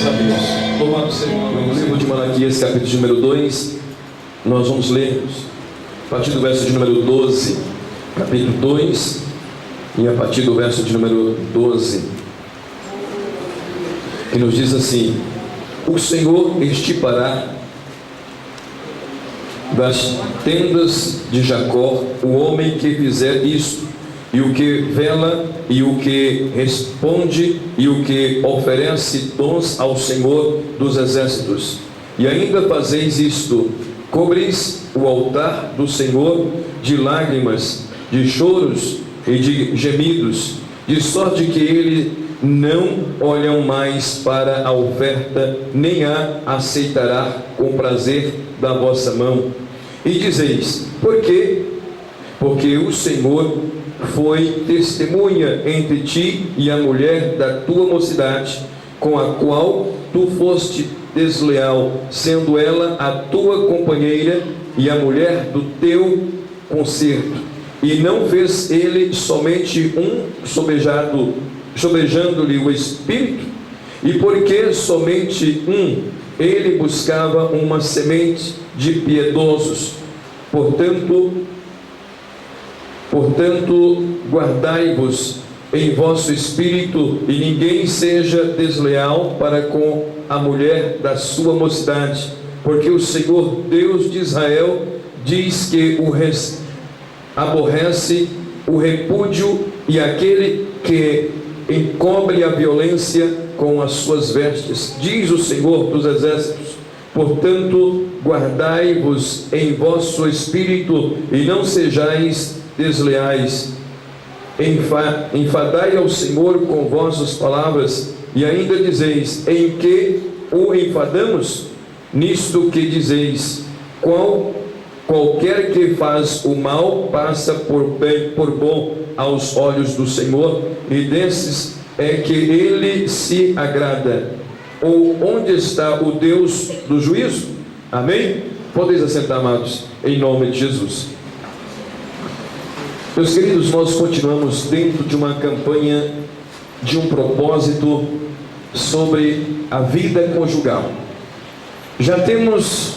Graças a Deus. Louvado seja o nome do Senhor. No livro de Malaquias, capítulo de número 2, nós vamos ler a partir do verso de número 12, capítulo 2, e a partir do verso de número 12, que nos diz assim: o Senhor extirpará das tendas de Jacó o homem que fizer isto, e o que vela, e o que responde, e o que oferece dons ao Senhor dos exércitos. E ainda fazeis isto: cobreis o altar do Senhor de lágrimas, de choros e de gemidos, de sorte que ele não olham mais para a oferta, nem a aceitará com prazer da vossa mão. E dizeis: por quê? Porque o Senhor foi testemunha entre ti e a mulher da tua mocidade, com a qual tu foste desleal, sendo ela a tua companheira e a mulher do teu concerto. E não fez ele somente sobejando-lhe o espírito? E porque somente ele buscava uma semente de piedosos. Portanto, guardai-vos em vosso espírito, e ninguém seja desleal para com a mulher da sua mocidade, porque o Senhor Deus de Israel diz que aborrece o repúdio e aquele que encobre a violência com as suas vestes, diz o Senhor dos exércitos. Portanto, guardai-vos em vosso espírito, e não sejais desleais. Enfadai ao Senhor com vossas palavras, e ainda dizeis: em que o enfadamos? Nisto que dizeis: qualquer que faz o mal passa por bom aos olhos do Senhor, e desses é que ele se agrada. Ou onde está o Deus do juízo? Amém? Podeis assentar, amados, em nome de Jesus. Meus queridos, nós continuamos dentro de uma campanha, de um propósito sobre a vida conjugal. Já temos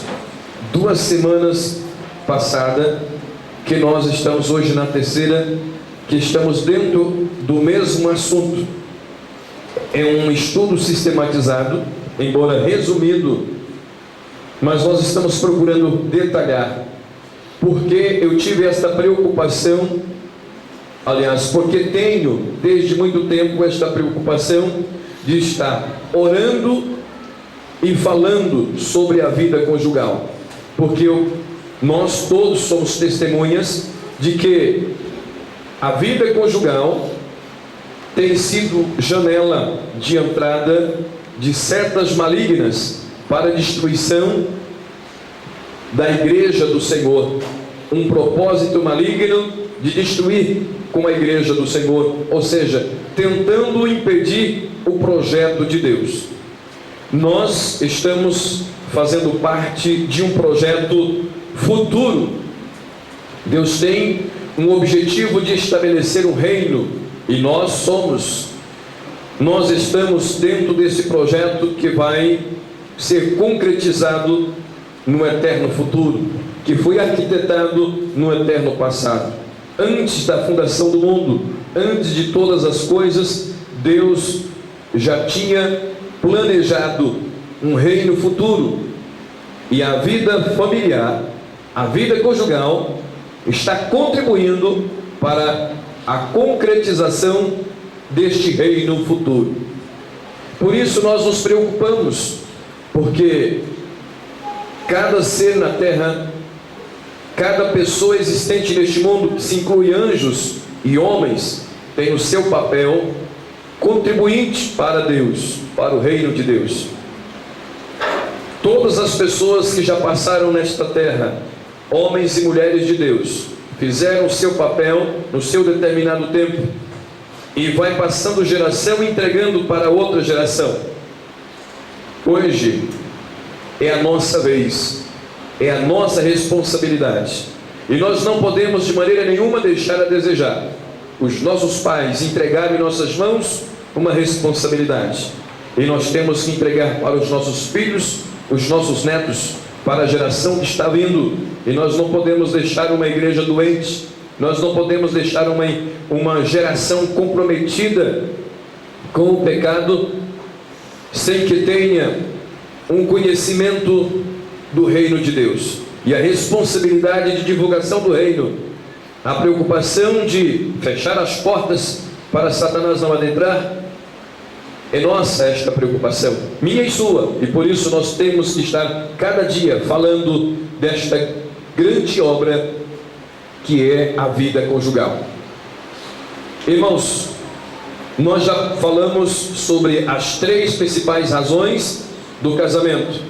2 semanas passadas, que nós estamos hoje na terceira, que estamos dentro do mesmo assunto. É um estudo sistematizado, embora resumido, mas nós estamos procurando detalhar, porque eu tive esta preocupação, porque tenho desde muito tempo esta preocupação de estar orando e falando sobre a vida conjugal, porque nós todos somos testemunhas de que a vida conjugal tem sido janela de entrada de setas malignas para a destruição da igreja do Senhor. Um propósito maligno de destruir com a igreja do Senhor, ou seja, tentando impedir o projeto de Deus. Nós estamos fazendo parte de um projeto futuro. Deus tem um objetivo de estabelecer um reino, e nós estamos dentro desse projeto que vai ser concretizado no eterno futuro, que foi arquitetado no eterno passado. Antes da fundação do mundo, antes de todas as coisas, Deus já tinha planejado um reino futuro, e a vida familiar, a vida conjugal, está contribuindo para a concretização deste reino futuro. Por isso nós nos preocupamos, porque cada ser na terra, cada pessoa existente neste mundo, que se inclui anjos e homens, tem o seu papel contribuinte para Deus, para o reino de Deus. Todas as pessoas que já passaram nesta terra, homens e mulheres de Deus, fizeram o seu papel no seu determinado tempo, e vai passando geração, entregando para outra geração. Hoje é a nossa vez, é a nossa responsabilidade, e nós não podemos de maneira nenhuma deixar a desejar. Os nossos pais entregaram em nossas mãos uma responsabilidade, e nós temos que entregar para os nossos filhos, os nossos netos, para a geração que está vindo. E nós não podemos deixar uma igreja doente, nós não podemos deixar uma geração comprometida com o pecado, sem que tenha um conhecimento do reino de Deus e a responsabilidade de divulgação do reino, a preocupação de fechar as portas para Satanás não adentrar. É nossa esta preocupação, minha e sua, e por isso nós temos que estar cada dia falando desta grande obra que é a vida conjugal. Irmãos, nós já falamos sobre as 3 principais razões do casamento.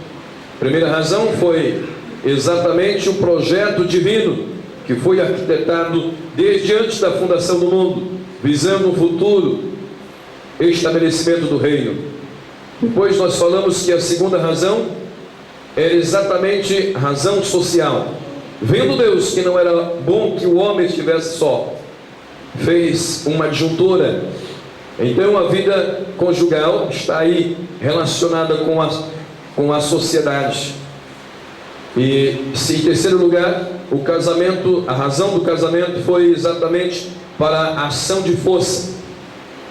A primeira razão foi exatamente o projeto divino que foi arquitetado desde antes da fundação do mundo, visando um futuro estabelecimento do reino. Depois nós falamos que a segunda razão era exatamente razão social. Vendo Deus que não era bom que o homem estivesse só, fez uma adjuntora. Então a vida conjugal está aí relacionada com a sociedade. E em terceiro lugar, o casamento, a razão do casamento foi exatamente para a ação de força.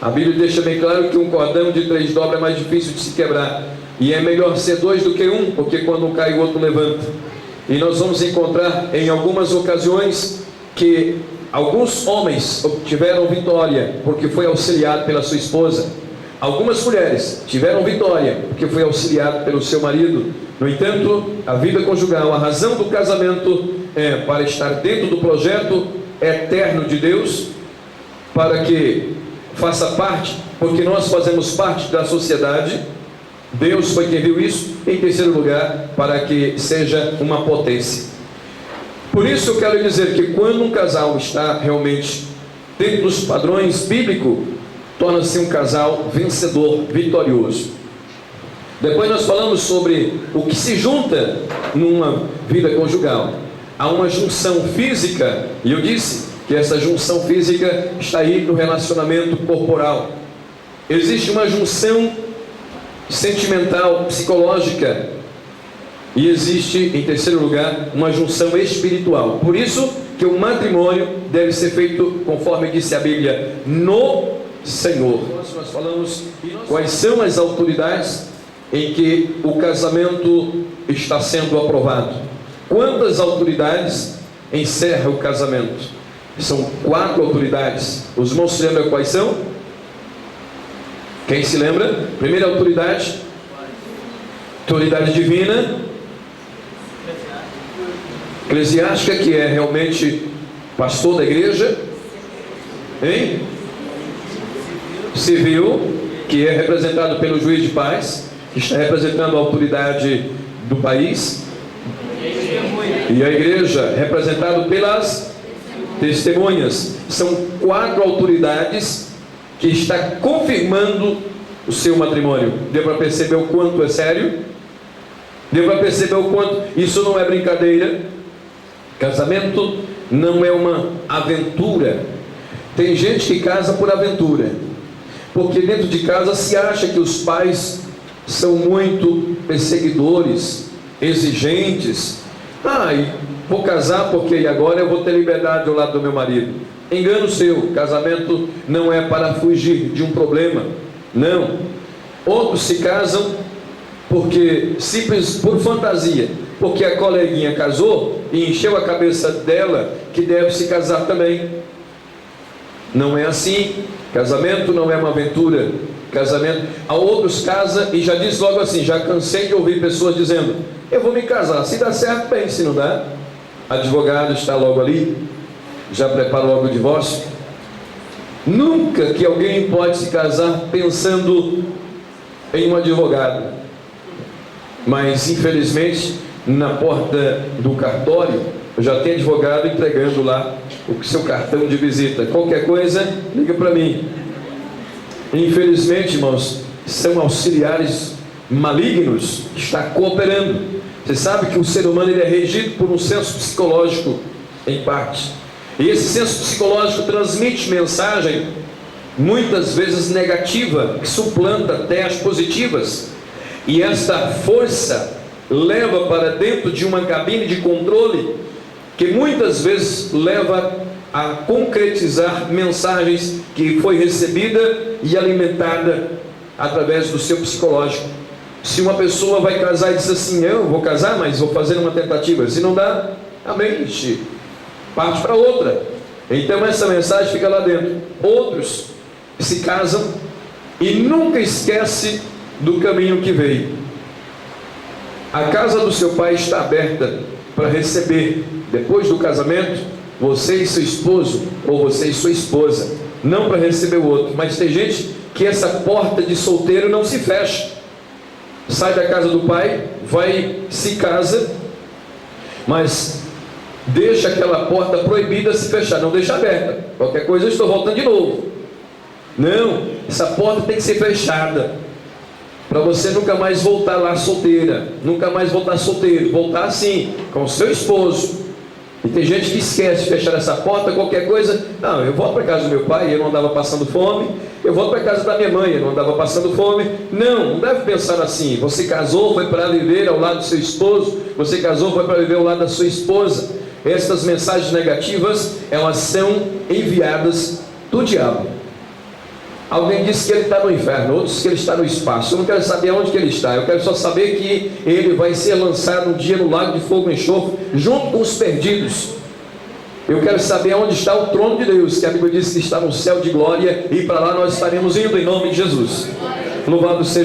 A Bíblia deixa bem claro que um cordão de 3 dobras é mais difícil de se quebrar, e é melhor ser 2 do que 1, porque quando um cai o outro levanta. E nós vamos encontrar em algumas ocasiões que alguns homens obtiveram vitória porque foi auxiliado pela sua esposa. Algumas mulheres tiveram vitória porque foi auxiliado pelo seu marido. No entanto, a vida conjugal, a razão do casamento é para estar dentro do projeto eterno de Deus, para que faça parte, porque nós fazemos parte da sociedade. Deus foi quem viu isso. Em terceiro lugar, para que seja uma potência. Por isso eu quero dizer que quando um casal está realmente dentro dos padrões bíblicos, torna-se um casal vencedor, vitorioso. Depois nós falamos sobre o que se junta numa vida conjugal. Há uma junção física, e eu disse que essa junção física está aí no relacionamento corporal. Existe uma junção sentimental, psicológica, e existe, em terceiro lugar, uma junção espiritual. Por isso que o matrimônio deve ser feito, conforme disse a Bíblia, no Senhor. Nós falamos quais são as autoridades em que o casamento está sendo aprovado. Quantas autoridades encerra o casamento? São 4 autoridades. Os irmãos se lembram quais são? Quem se lembra? Primeira autoridade, autoridade divina, eclesiástica, que é realmente pastor da igreja, hein? Civil, que é representado pelo juiz de paz, que está representando a autoridade do país, e a igreja, representado pelas testemunhas. São 4 autoridades que está confirmando o seu matrimônio. Deu para perceber o quanto é sério? Deu para perceber o quanto isso não é brincadeira? Casamento não é uma aventura. Tem gente que casa por aventura, porque dentro de casa se acha que os pais são muito perseguidores, exigentes. Vou casar porque agora eu vou ter liberdade ao lado do meu marido. Engano seu. Casamento não é para fugir de um problema, não. Outros se casam porque simples por fantasia, porque a coleguinha casou e encheu a cabeça dela que deve se casar também. Não é assim. Casamento não é uma aventura. Casamento, a outros casa e já diz logo assim, já cansei de ouvir pessoas dizendo, eu vou me casar, se dá certo bem, se não dá, advogado está logo ali, já prepara logo o divórcio. Nunca que alguém pode se casar pensando em um advogado, mas infelizmente na porta do cartório já tem advogado entregando lá o seu cartão de visita, qualquer coisa liga para mim. Infelizmente, irmãos, são auxiliares malignos que estão cooperando. Você sabe que o ser humano ele é regido por um senso psicológico, em parte. E esse senso psicológico transmite mensagem muitas vezes negativa, que suplanta até as positivas, e esta força leva para dentro de uma cabine de controle, que muitas vezes leva a concretizar mensagens que foi recebida e alimentada através do seu psicológico. Se uma pessoa vai casar e diz assim: eu vou casar, mas vou fazer uma tentativa, se não dá, amém, parte para outra. Então essa mensagem fica lá dentro. Outros se casam e nunca esquece do caminho que veio. A casa do seu pai está aberta para receber, depois do casamento, você e seu esposo, ou você e sua esposa, não para receber o outro. Mas tem gente que essa porta de solteiro não se fecha. Sai da casa do pai, vai, se casa, mas deixa aquela porta proibida se fechar, não deixa aberta. Qualquer coisa eu estou voltando de novo. Não, essa porta tem que ser fechada, para você nunca mais voltar lá solteira, nunca mais voltar solteiro, voltar assim, com o seu esposo. E tem gente que esquece de fechar essa porta, qualquer coisa, não, eu volto para casa do meu pai, eu não andava passando fome, eu volto para casa da minha mãe, eu não andava passando fome. Não deve pensar assim. Você casou, foi para viver ao lado do seu esposo, você casou, foi para viver ao lado da sua esposa. Estas mensagens negativas, elas são enviadas do diabo. Alguém disse que ele está no inferno, outros que ele está no espaço. Eu não quero saber onde que ele está, eu quero só saber que ele vai ser lançado um dia no lago de fogo e enxofre, junto com os perdidos. Eu quero saber onde está o trono de Deus, que a Bíblia diz que está no céu de glória, e para lá nós estaremos indo em nome de Jesus. Louvado seja